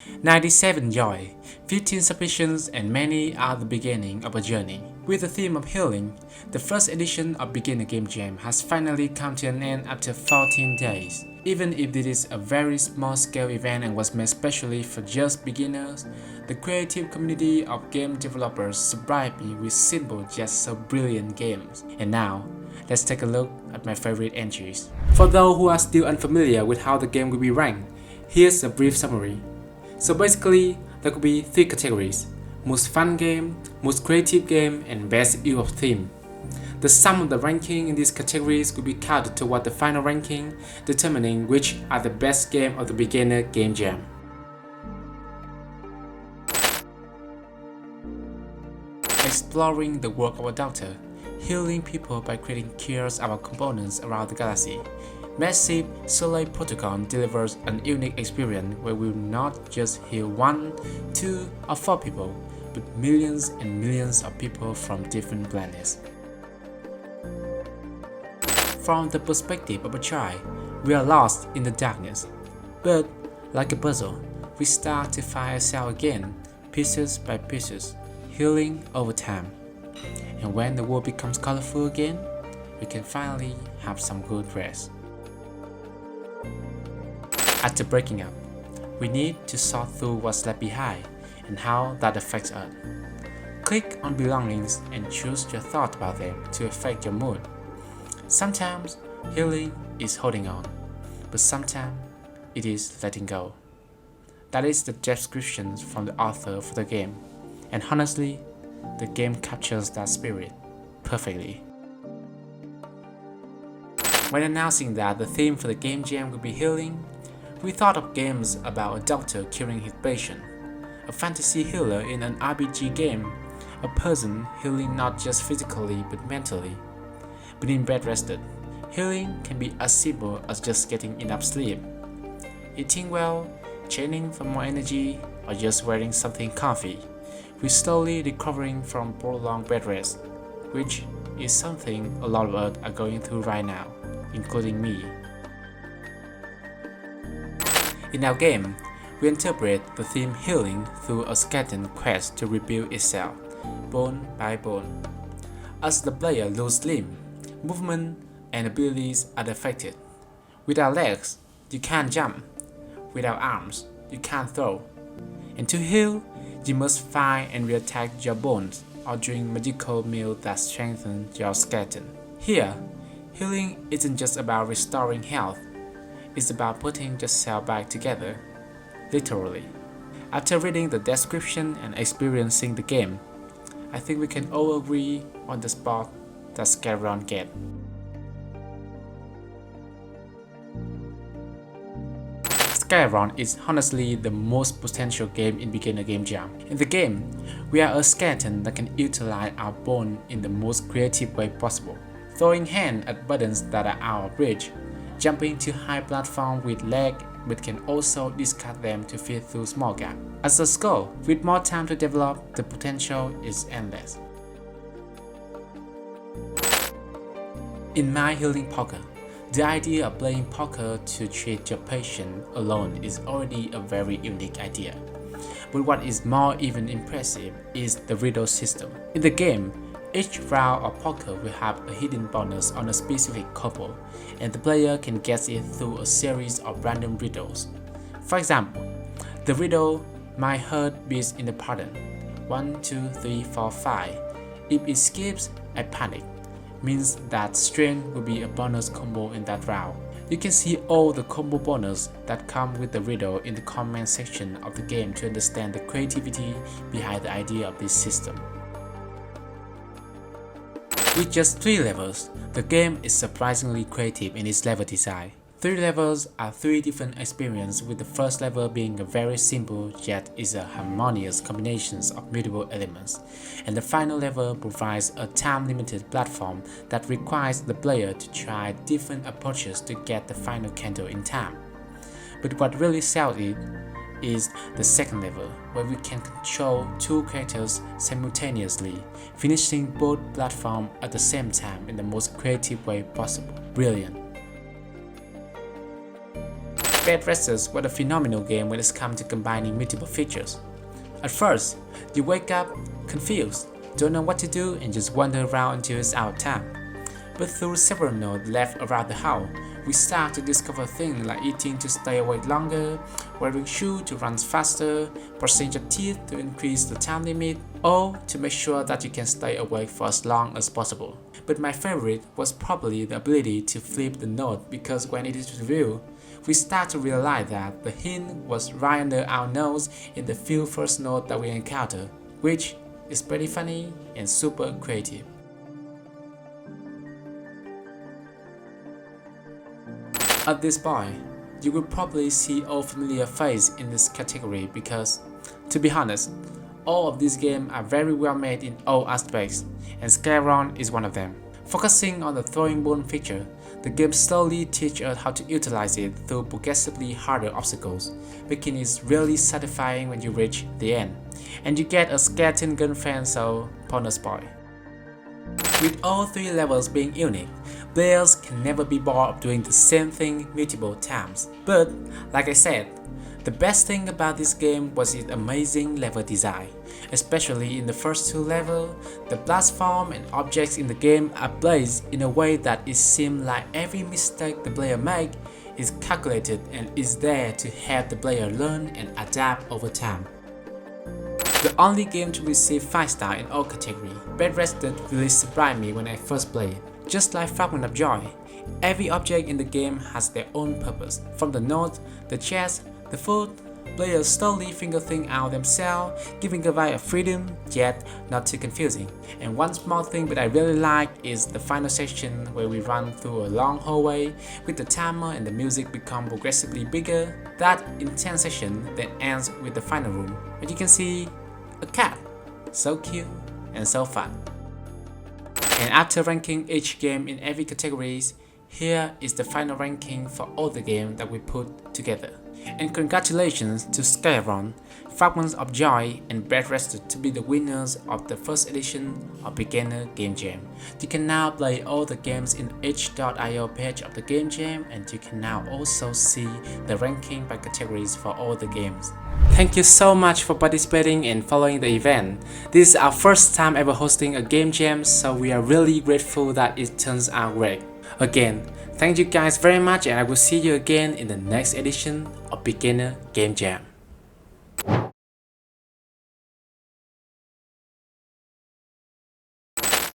97 joy, 15 submissions, and many are the beginning of a journey. With the theme of healing, the first edition of Beginner Game Jam has finally come to an end after 14 days. Even if this is a very small-scale event and was made specially for just beginners, the creative community of game developers surprised me with simple yet so brilliant games. And now, let's take a look at my favorite entries. For those who are still unfamiliar with how the game will be ranked, here's a brief summary. So basically, there could be 3 categories: most fun game, most creative game, and best use of theme. The sum of the ranking in these categories could be counted toward the final ranking, determining which are the best game of the beginner game jam. Exploring the work of a doctor, healing people by creating cures about components around the galaxy. Medship Solace protocol delivers an unique experience where we will not just heal 1, 2, or 4 people, but millions and millions of people from different planets. From the perspective of a child, we are lost in the darkness. But, like a puzzle, we start to find ourselves again, pieces by pieces, healing over time. And when the world becomes colorful again, we can finally have some good rest. After breaking up, we need to sort through what's left behind and how that affects us. Click on belongings and choose your thought about them to affect your mood. Sometimes healing is holding on, but sometimes it is letting go. That is the description from the author for the game, and honestly, the game captures that spirit perfectly. When announcing that the theme for the game jam would be healing, we thought of games about a doctor curing his patient, a fantasy healer in an RPG game, a person healing not just physically but mentally. But in bed rested, healing can be as simple as just getting enough sleep, eating well, training for more energy, or just wearing something comfy. We're slowly recovering from prolonged bed rest, which is something a lot of us are going through right now, including me. In our game, we interpret the theme healing through a skeleton quest to rebuild itself, bone by bone. As the player loses limb, movement and abilities are affected. Without legs, you can't jump. Without arms, you can't throw. And to heal, you must find and reattack your bones or drink magical meals that strengthen your skeleton. Here, healing isn't just about restoring health. It's about putting yourself back together, literally. After reading the description and experiencing the game, I think we can all agree on the spot that Skele-Ron gets. Skele-Ron is honestly the most potential game in Beginner Game Jam. In the game, we are a skeleton that can utilize our bone in the most creative way possible, throwing hands at buttons that are out of reach, jumping to high platforms with legs, but can also discard them to fit through small gaps. As a skull, with more time to develop, the potential is endless. In my healing poker, the idea of playing poker to treat your patient alone is already a very unique idea. But what is more even impressive is the riddle system. In the game, each round of poker will have a hidden bonus on a specific couple, and the player can guess it through a series of random riddles. For example, the riddle "My heart beats in the pattern 1, 2, 3, 4, 5. If it skips, I panic" means that strength will be a bonus combo in that round. You can see all the combo bonus that come with the riddle in the comment section of the game to understand the creativity behind the idea of this system. With just 3 levels, the game is surprisingly creative in its level design. 3 levels are 3 different experiences, with the first level being a very simple yet is a harmonious combination of multiple elements, and the final level provides a time-limited platform that requires the player to try different approaches to get the final candle in time. But what really sells it is the second level, where we can control 2 characters simultaneously, finishing both platforms at the same time in the most creative way possible. Brilliant. Bed Resters was a phenomenal game when it comes to combining multiple features. At first, you wake up confused, don't know what to do and just wander around until it's out of time. But through several nodes left around the house, we start to discover things like eating to stay awake longer, wearing shoes to run faster, brushing your teeth to increase the time limit, or to make sure that you can stay awake for as long as possible. But my favorite was probably the ability to flip the node, because when it is revealed, we start to realize that the hint was right under our nose in the few first nodes that we encounter, which is pretty funny and super creative. At this point, you will probably see all familiar faces in this category because, to be honest, all of these games are very well made in all aspects, and Skele-Ron is one of them. Focusing on the throwing bone feature, the game slowly teaches us how to utilize it through progressively harder obstacles, making it really satisfying when you reach the end, and you get a skeleton girlfriend, so bonus point. With all three levels being unique, players can never be bored of doing the same thing multiple times. But, like I said, the best thing about this game was its amazing level design. Especially in the first two levels, the platform and objects in the game are placed in a way that it seems like every mistake the player makes is calculated and is there to help the player learn and adapt over time. The only game to receive 5 stars in all categories, Bed Rested really surprised me when I first played. Just like Fragments of Joy, every object in the game has their own purpose. From the notes, the chest, the food, players slowly figure things out themselves, giving a vibe of freedom, yet not too confusing. And one small thing that I really like is the final section where we run through a long hallway with the timer and the music become progressively bigger. That intense section then ends with the final room, where you can see a cat. So cute and so fun. And after ranking each game in every category, here is the final ranking for all the games that we put together. And congratulations to Skele-Ron, Fragments of Joy and Bed Rested to be the winners of the first edition of Beginner Game Jam. You can now play all the games in itch.io page of the Game Jam, and you can now also see the ranking by categories for all the games. Thank you so much for participating and following the event. This is our first time ever hosting a Game Jam, so we are really grateful that it turns out great. Again, thank you guys very much, and I will see you again in the next edition of Beginner Game Jam.